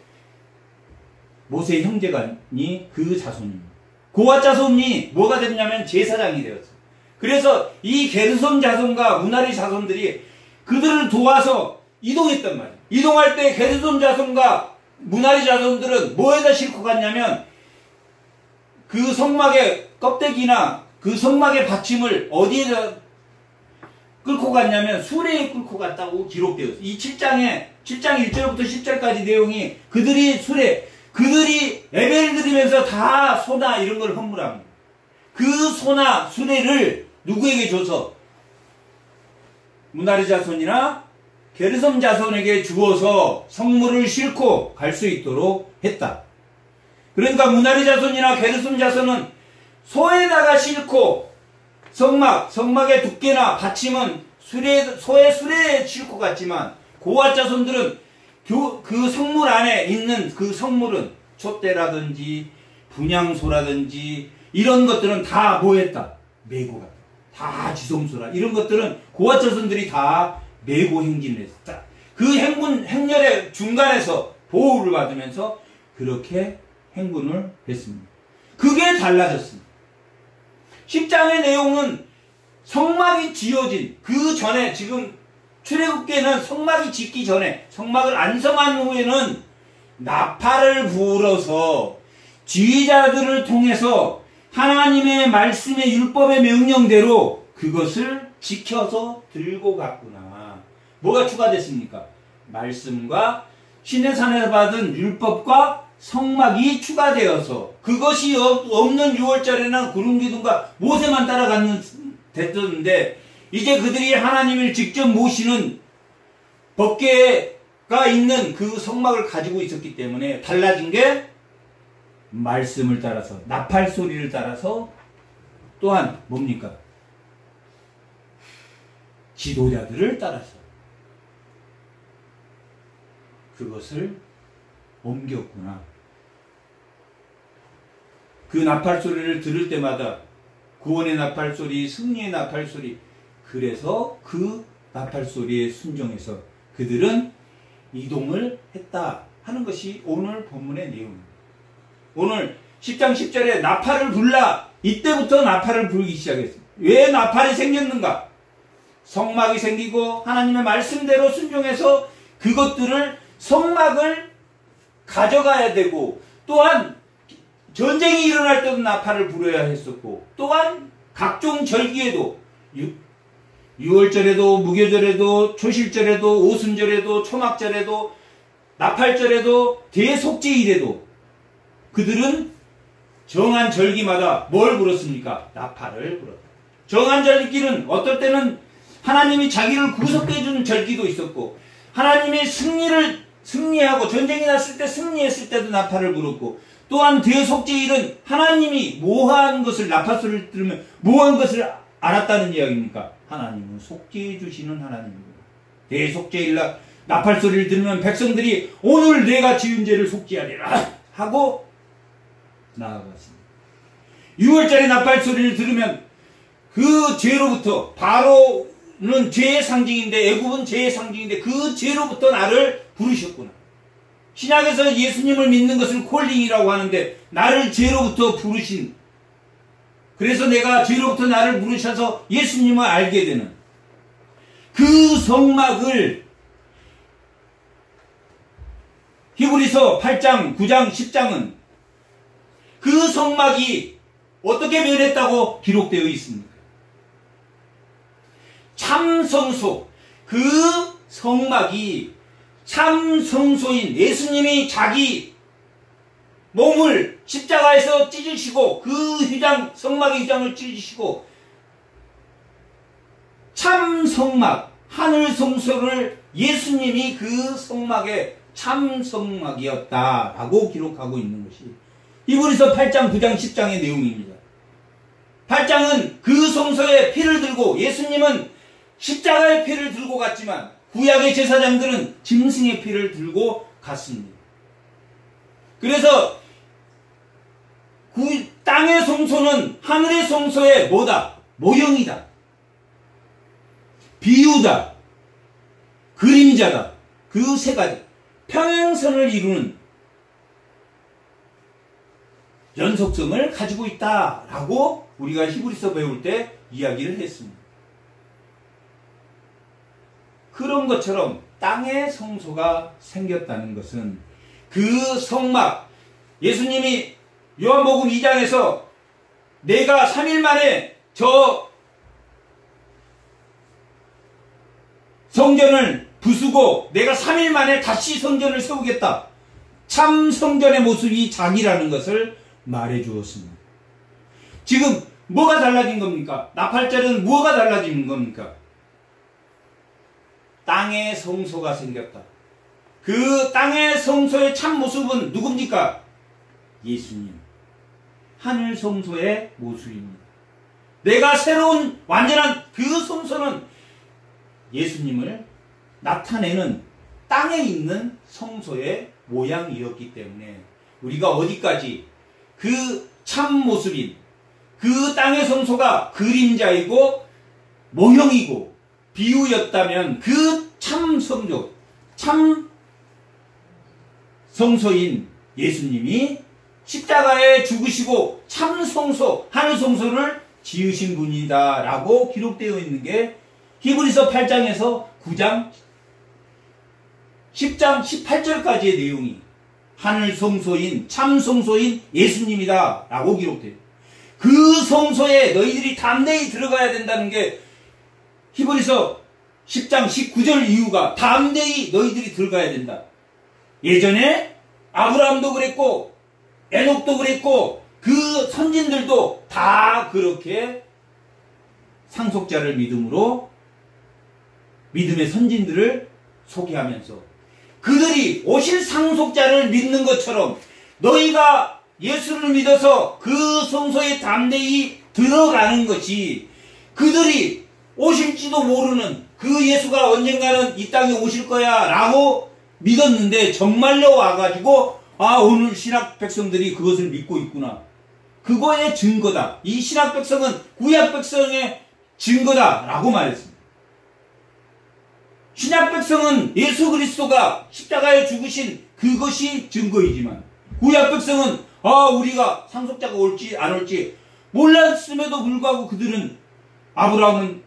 모세의 형제간이 그 자손입니다. 고핫 자손이 뭐가 됐냐면 제사장이 되었어요. 그래서 이 게르솜 자손과 무나리 자손들이 그들을 도와서 이동했단 말이에요. 이동할 때 게르솜 자손과 무나리 자손들은 뭐에다 싣고 갔냐면 그 성막의 껍데기나 그 성막의 받침을 어디에다 끌고 갔냐면 수레에 끌고 갔다고 기록되었어요. 이 7장 1절부터 10절까지 내용이 그들이 예배를 드리면서 다 소나 이런 걸 헌물합니다. 그 소나 수레를 누구에게 줘서 무나리 자손이나 게르솜 자손에게 주어서 성물을 싣고 갈 수 있도록 했다. 그러니까 무나리 자손이나 게르솜 자손은 소에다가 싣고 성막의 두께나 받침은 소의 수레에 칠 것 같지만 고아 자손들은 그 성물 안에 있는 그 성물은 촛대라든지 분향소라든지 이런 것들은 다 뭐했다? 메고 갔다. 다 지성소라 이런 것들은 고아 자손들이 다 메고 행진을 했다. 그 행렬의 중간에서 보호를 받으면서 그렇게 행군을 했습니다. 그게 달라졌습니다. 10장의 내용은 성막이 지어진 그 전에 지금 출애굽기에는 성막이 짓기 전에 성막을 안성한 후에는 나팔을 불어서 지휘자들을 통해서 하나님의 말씀의 율법의 명령대로 그것을 지켜서 들고 갔구나. 뭐가 추가됐습니까? 말씀과 시내산에서 받은 율법과 성막이 추가되어서 그것이 없는 6월절에는 구름기둥과 모세만 따라가는 됐었는데 이제 그들이 하나님을 직접 모시는 법궤가 있는 그 성막을 가지고 있었기 때문에 달라진 게 말씀을 따라서 나팔 소리를 따라서 또한 뭡니까? 지도자들을 따라서 그것을 옮겼구나. 그 나팔 소리를 들을 때마다 구원의 나팔 소리, 승리의 나팔 소리, 그래서 그 나팔 소리에 순종해서 그들은 이동을 했다 하는 것이 오늘 본문의 내용입니다. 오늘 10장 10절에 나팔을 불라, 이때부터 나팔을 불기 시작했습니다. 왜 나팔이 생겼는가? 성막이 생기고 하나님의 말씀대로 순종해서 그것들을 성막을 가져가야 되고, 또한 전쟁이 일어날 때도 나팔을 불어야 했었고, 또한 각종 절기에도 6월절에도 무교절에도 초실절에도 오순절에도 초막절에도 나팔절에도 대속죄일에도 그들은 정한 절기마다 뭘 불었습니까? 나팔을 불었다. 정한 절기는 어떨 때는 하나님이 자기를 구속해 준 절기도 있었고, 하나님이 승리하고 전쟁이 났을 때 승리했을 때도 나팔을 불었고, 또한 대속죄일은 하나님이 모한 것을, 나팔 소리를 들으면 모한 것을 알았다는 이야기입니까? 하나님은 속죄해 주시는 하나님입니다. 대속죄일날 나팔 소리를 들으면 백성들이 오늘 내가 지은 죄를 속죄하리라 하고 나아갔습니다. 6월절에 나팔 소리를 들으면 그 죄로부터, 바로는 죄의 상징인데, 애굽은 죄의 상징인데 그 죄로부터 나를 부르셨구나. 신약에서 예수님을 믿는 것을 콜링이라고 하는데 나를 죄로부터 부르신, 그래서 내가 죄로부터 나를 부르셔서 예수님을 알게 되는 그 성막을 히브리서 8장, 9장, 10장은 그 성막이 어떻게 변했다고 기록되어 있습니까? 참 성소, 그 성막이 참 성소인 예수님이 자기 몸을 십자가에서 찢으시고 그 휘장, 성막의 휘장을 찢으시고 참 성막, 하늘 성소를 예수님이 그 성막의 참 성막이었다라고 기록하고 있는 것이 히브리서 8장, 9장, 10장의 내용입니다. 8장은 그 성소에 피를 들고, 예수님은 십자가의 피를 들고 갔지만 구약의 제사장들은 짐승의 피를 들고 갔습니다. 그래서 땅의 성소는 하늘의 성소의 뭐다? 모형이다. 비유다. 그림자다. 그 세 가지. 평행선을 이루는 연속성을 가지고 있다라고 우리가 히브리서 배울 때 이야기를 했습니다. 그런 것처럼 땅의 성소가 생겼다는 것은 그 성막, 예수님이 요한복음 2장에서 내가 3일 만에 저 성전을 부수고 내가 3일 만에 다시 성전을 세우겠다. 참 성전의 모습이 자기라는 것을 말해 주었습니다. 지금 뭐가 달라진 겁니까? 나팔절은 뭐가 달라진 겁니까? 땅의 성소가 생겼다. 그 땅의 성소의 참 모습은 누굽니까? 예수님. 하늘 성소의 모습입니다. 내가 새로운 완전한 그 성소는 예수님을 나타내는 땅에 있는 성소의 모양이었기 때문에 우리가 어디까지 그 참 모습인 그 땅의 성소가 그림자이고 모형이고 비유였다면 그 참 성소, 참 성소인 예수님이 십자가에 죽으시고 참 성소, 하늘 성소를 지으신 분이다 라고 기록되어 있는 게 히브리서 8장에서 9장 10장 18절까지의 내용이 하늘 성소인 참 성소인 예수님이다 라고 기록돼요. 그 성소에 너희들이 담대히 들어가야 된다는 게 히브리서 10장 19절 이유가 담대히 너희들이 들어가야 된다. 예전에 아브라함도 그랬고 에녹도 그랬고 그 선진들도 다 그렇게 상속자를 믿음으로 믿음의 선진들을 소개하면서 그들이 오실 상속자를 믿는 것처럼 너희가 예수를 믿어서 그 성소에 담대히 들어가는 것이 그들이 오실지도 모르는 그 예수가 언젠가는 이 땅에 오실 거야 라고 믿었는데 정말로 와가지고 오늘 신약 백성들이 그것을 믿고 있구나. 그거의 증거다. 이 신약 백성은 구약 백성의 증거다 라고 말했습니다. 신약 백성은 예수 그리스도가 십자가에 죽으신 그것이 증거이지만 구약 백성은 우리가 상속자가 올지 안 올지 몰랐음에도 불구하고 그들은 아브라함은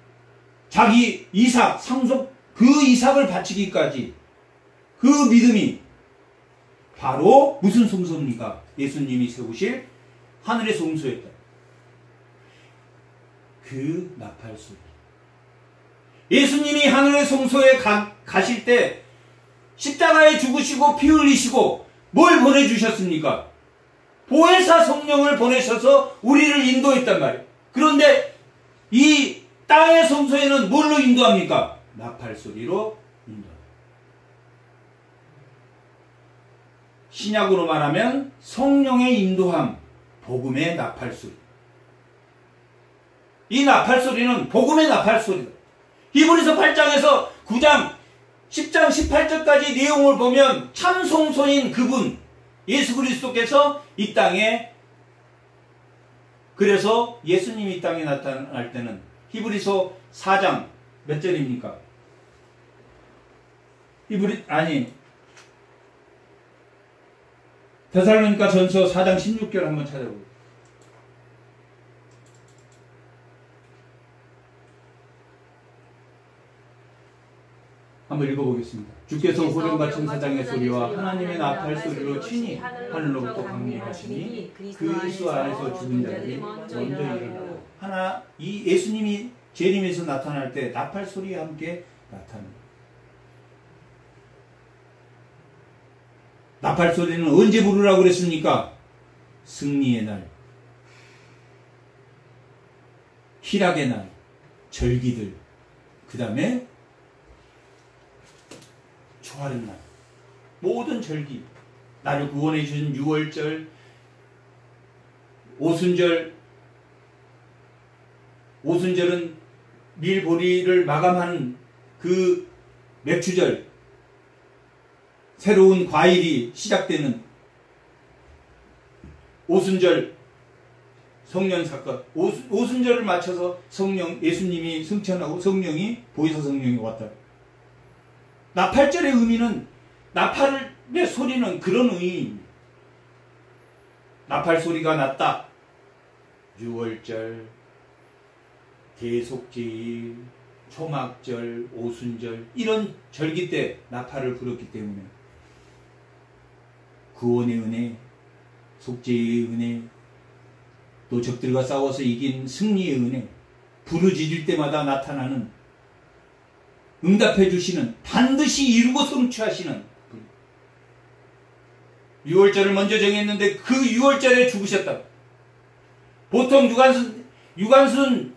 자기 이삭 상속 그 이삭을 바치기까지 그 믿음이 바로 무슨 성소입니까? 예수님이 세우실 하늘의 성소였다. 그 나팔 소리. 예수님이 하늘의 성소에 가실 때 십자가에 죽으시고 피 흘리시고 뭘 보내주셨습니까? 보혜사 성령을 보내셔서 우리를 인도했단 말이에요. 그런데 이 땅의 성소에는 뭘로 인도합니까? 나팔 소리로 인도합니다. 신약으로 말하면 성령의 인도함, 복음의 나팔 소리. 이 나팔 소리는 복음의 나팔 소리다. 히브리서 8장에서 9장 10장 18절까지 내용을 보면 참 성소인 그분 예수 그리스도께서 이 땅에 그래서 예수님이 이 땅에 나타날 때는 히브리서 4장 몇 절입니까? 데살로니가 전서 4장 16절 한번 찾아보세요. 한번 읽어보겠습니다. 주께서 호령받친 사장의 소리와 하나님의 나팔 소리로 친히 하늘로부터 강림하시니 그 예수 안에서 죽은 자들이 먼저 일어나고 이 예수님이 재림에서 나타날 때 나팔 소리와 함께 나타납니다. 나팔 소리는 언제 부르라고 그랬습니까? 승리의 날, 희락의 날, 절기들, 그 다음에 초하는 날, 모든 절기, 나를 구원해 주신 6월절, 오순절, 오순절은 밀보리를 마감하는 그 맥추절, 새로운 과일이 시작되는 오순절, 성령 사건, 오순절을 맞춰서 예수님이 승천하고 성령이 보혜사 성령이 왔다. 나팔절의 의미는 나팔의 소리는 그런 의미입니다. 나팔 소리가 났다. 6월절, 대속제일, 초막절, 오순절 이런 절기 때 나팔을 불었기 때문에 구원의 은혜, 속죄의 은혜, 또 적들과 싸워서 이긴 승리의 은혜, 부르짖을 때마다 나타나는 응답해 주시는 반드시 이루고 성취하시는 6월절을 먼저 정했는데 그 6월절에 죽으셨다. 보통 유관순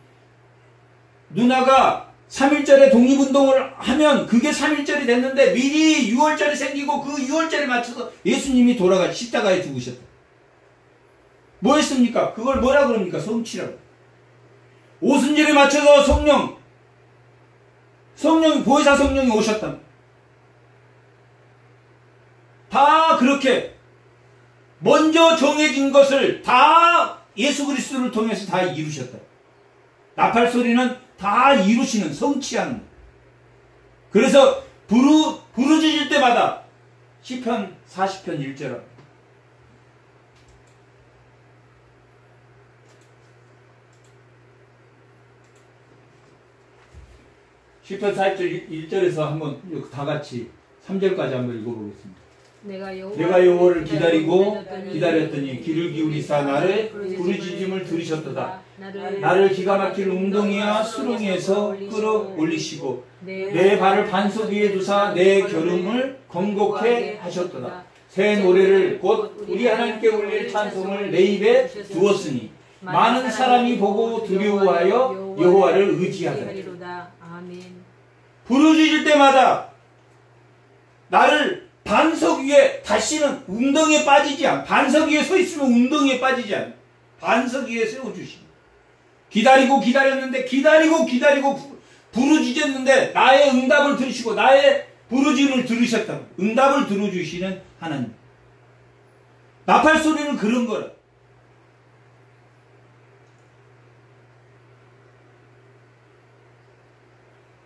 누나가 3.1절에 독립운동을 하면 그게 3.1절이 됐는데 미리 6월절이 생기고 그 6월절에 맞춰서 예수님이 십자가에 죽으셨다. 뭐 했습니까? 그걸 뭐라 그럽니까? 성취라고. 오순절에 맞춰서 성령이 보혜사 성령이 오셨다. 다 그렇게 먼저 정해진 것을 다 예수 그리스도를 통해서 다 이루셨다. 나팔소리는 다 이루시는, 성취하는. 그래서 부르짖을 때마다 시편 40편 1절 시편 40절 1절에서 한번 다 같이 3절까지 한번 읽어보겠습니다. 내가 여호와를 기다렸더니 귀를 기울이사 나를 부르짖음을 들으셨도다. 나를 기가 막힐 웅덩이와 수렁에서 끌어올리시고 내 발을 반석 위에 두사 내 걸음을 건곡해 하셨도다. 새 노래를 곧 우리 하나님께 올릴 찬송을 내 입에 두었으니 많은 사람이 보고 두려워하여 여호와를 의지하더라. 부르짖을 때마다 나를 반석 위에, 다시는 웅덩이에 빠지지 않아. 반석 위에 서 있으면 웅덩이에 빠지지 않아. 반석 위에 세워주시고 기다리고 기다렸는데 기다리고 부르짖었는데 나의 응답을 들으시고 나의 부르짖음을 들으셨다고. 응답을 들어주시는 하나님. 나팔소리는 그런 거라.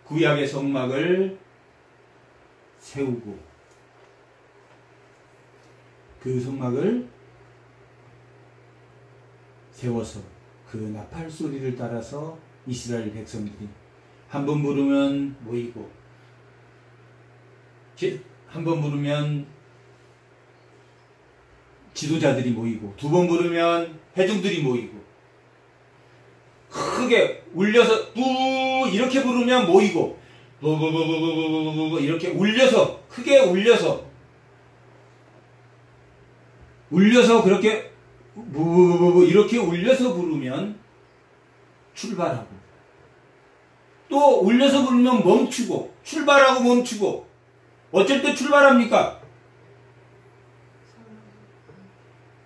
구약의 성막을 세우고 그 성막을 세워서 그 나팔 소리를 따라서 이스라엘 백성들이 한 번 부르면 모이고 한 번 부르면 지도자들이 모이고 두 번 부르면 회중들이 모이고 크게 울려서 뿌 이렇게 부르면 모이고 이렇게 울려서 크게 울려서 그렇게 이렇게 울려서 부르면 출발하고 또 울려서 부르면 멈추고 출발하고 멈추고 어쩔 때 출발합니까?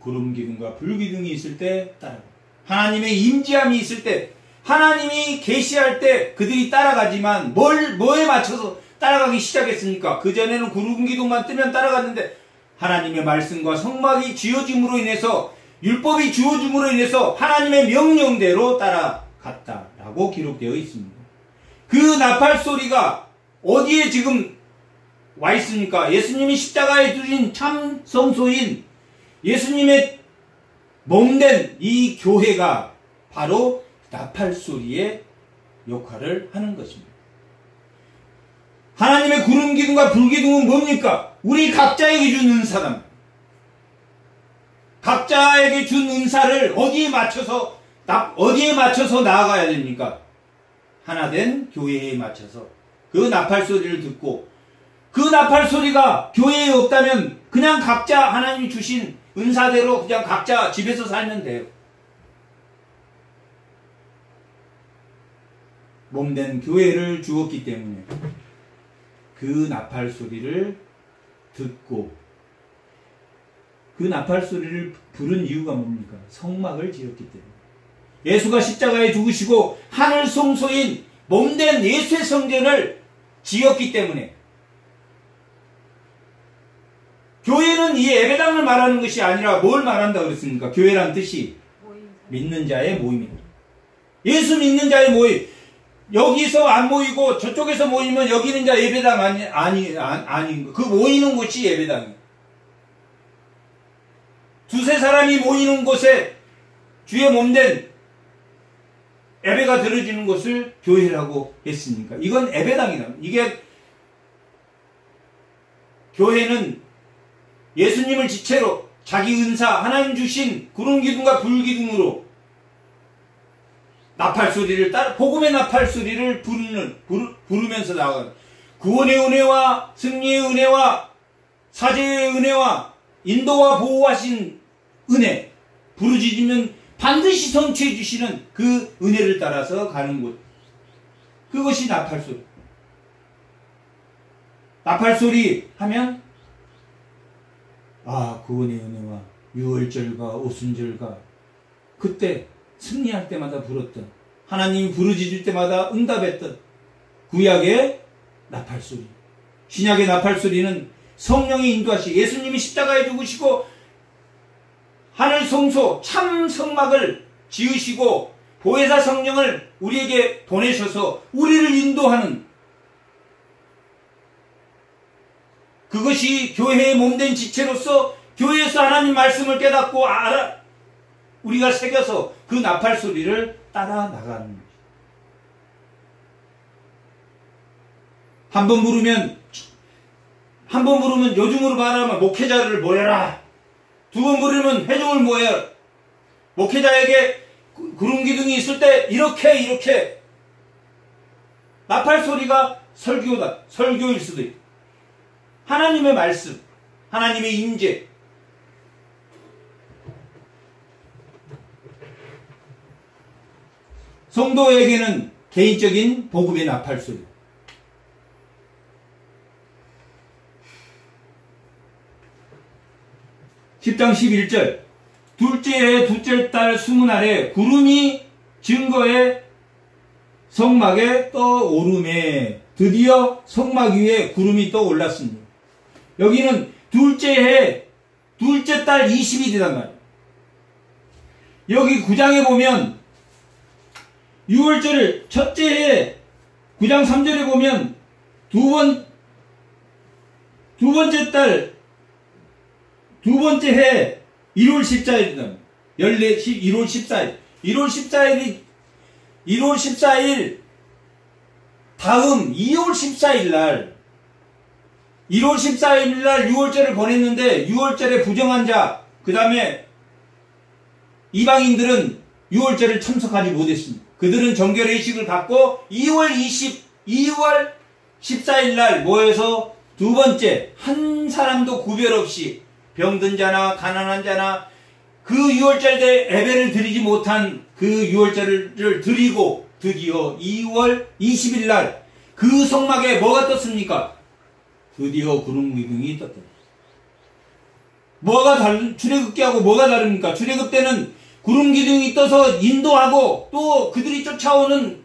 구름 기둥과 불 기둥이 있을 때 따라가고 하나님의 임재함이 있을 때 하나님이 계시할 때 그들이 따라가지만 뭐에 맞춰서 따라가기 시작했습니까? 그전에는 구름 기둥만 뜨면 따라갔는데 하나님의 말씀과 성막이 지어짐으로 인해서 율법이 주어짐으로 인해서 하나님의 명령대로 따라갔다라고 기록되어 있습니다. 그 나팔 소리가 어디에 지금 와 있습니까? 예수님이 십자가에 두신 참 성소인 예수님의 몸된 이 교회가 바로 나팔 소리의 역할을 하는 것입니다. 하나님의 구름 기둥과 불 기둥은 뭡니까? 우리 각자에게 준 은사다. 각자에게 준 은사를 어디에 맞춰서 나아가야 됩니까? 하나된 교회에 맞춰서 그 나팔 소리를 듣고 그 나팔 소리가 교회에 없다면 그냥 각자 하나님이 주신 은사대로 그냥 각자 집에서 살면 돼요. 몸된 교회를 주었기 때문에 그 나팔 소리를 듣고 그 나팔 소리를 부른 이유가 뭡니까? 성막을 지었기 때문에 예수가 십자가에 죽으시고 하늘 성소인 몸된 예수의 성전을 지었기 때문에 교회는 이 예배당을 말하는 것이 아니라 뭘 말한다고 그랬습니까? 교회란 뜻이 믿는 자의 모임입니다. 예수 믿는 자의 모임. 여기서 안 모이고 저쪽에서 모이면 여기 있는 자 예배당 아닌 그 모이는 곳이 예배당이에요. 두세 사람이 모이는 곳에 주의 몸된 예배가 드려지는 것을 교회라고 했으니까 이건 예배당이다. 이게 교회는 예수님을 지체로 자기 은사 하나님 주신 구름 기둥과 불 기둥으로 나팔 소리를 따라 복음의 나팔 소리를 부르면서 나아가는 구원의 은혜와 승리의 은혜와 사죄의 은혜와 인도와 보호하신 은혜 부르짖으면 반드시 성취해 주시는 그 은혜를 따라서 가는 곳 그것이 나팔 소리. 나팔 소리 하면 구원의 은혜와 유월절과 오순절과 그때 승리할 때마다 불었던 하나님이 부르짖을 때마다 응답했던 구약의 나팔소리, 신약의 나팔소리는 성령의 인도하시 예수님이 십자가에 죽으시고 하늘 성소 참 성막을 지으시고 보혜사 성령을 우리에게 보내셔서 우리를 인도하는, 그것이 교회의 몸된 지체로서 교회에서 하나님 말씀을 깨닫고 우리가 새겨서 그 나팔 소리를 따라 나가는 것입니다. 한 번 부르면 요즘으로 말하면 목회자를 모여라. 두 번 부르면 회중을 모여라. 목회자에게 구름기둥이 있을 때 이렇게 나팔 소리가 설교일 수도 있고, 하나님의 말씀, 하나님의 임재, 성도에게는 개인적인 복음의 나팔소리. 10장 11절 둘째 해 둘째 달 20날에 구름이 증거의 성막에 떠오르매 드디어 성막 위에 구름이 떠올랐습니다. 여기는 둘째 해 둘째 달 20일이란 말이에요. 여기 9장에 보면 6월절을 첫째 해 9장 3절에 보면 두 번째 달 두 번째 해 1월 14일이다. 1월 14일. 1월 14일 다음 2월 14일 날 1월 14일 날 6월절을 보냈는데 6월절에 부정한 자, 그 다음에 이방인들은 6월절을 참석하지 못했습니다. 그들은 정결의식을 갖고 2월 14일 날 모여서 두 번째 한 사람도 구별 없이 병든 자나 가난한 자나 그 6월절 때 예배를 드리지 못한 그 6월절을 드리고 드디어 2월 20일 날 그 성막에 뭐가 떴습니까? 드디어 구름기둥이 떴다. 출애굽기하고 뭐가 다릅니까? 출애굽 때는 구름기둥이 떠서 인도하고 또 그들이 쫓아오는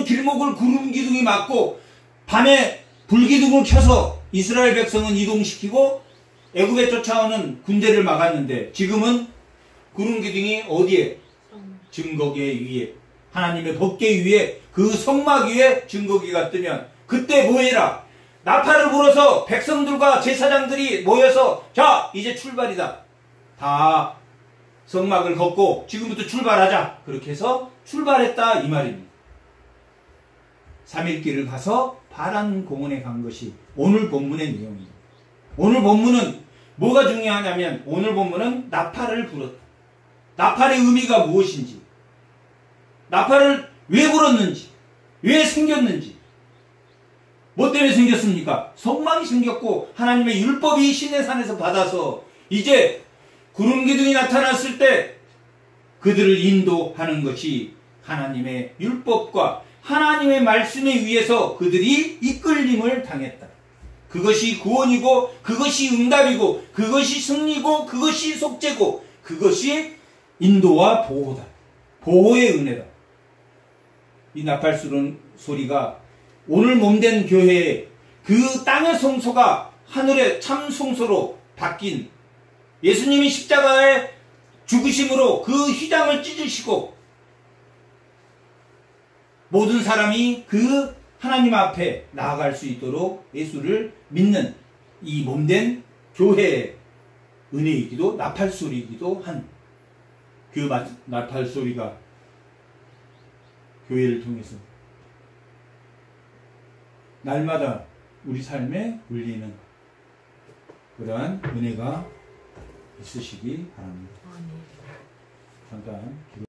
길목을 구름기둥이 막고 밤에 불기둥을 켜서 이스라엘 백성은 이동시키고 애굽에 쫓아오는 군대를 막았는데, 지금은 구름기둥이 어디에? 증거계 위에, 하나님의 법계 위에, 그 성막 위에 증거기가 뜨면 그때 뭐해라? 나팔을 불어서 백성들과 제사장들이 모여서 자 이제 출발이다. 다 성막을 걷고 지금부터 출발하자. 그렇게 해서 출발했다 이 말입니다. 3일길을 가서 파란 공원에 간 것이 오늘 본문의 내용입니다. 오늘 본문은 뭐가 중요하냐면 오늘 본문은 나팔을 불었다. 나팔의 의미가 무엇인지, 나팔을 왜 불었는지, 왜 생겼는지, 뭐 때문에 생겼습니까? 성막이 생겼고 하나님의 율법이 시내산에서 받아서 이제 구름기둥이 나타났을 때 그들을 인도하는 것이 하나님의 율법과 하나님의 말씀에 의해서 그들이 이끌림을 당했다. 그것이 구원이고 그것이 응답이고 그것이 승리고 그것이 속죄고 그것이 인도와 보호다. 보호의 은혜다. 이 나팔 소리가 오늘 몸된 교회에 그 땅의 성소가 하늘의 참 성소로 바뀐, 예수님이 십자가에 죽으심으로 그 휘장을 찢으시고 모든 사람이 그 하나님 앞에 나아갈 수 있도록 예수를 믿는 이 몸된 교회의 은혜이기도 나팔소리이기도 한 그 나팔소리가 교회를 통해서 날마다 우리 삶에 울리는 그러한 은혜가 있으시기 바랍니다. 잠깐 기도.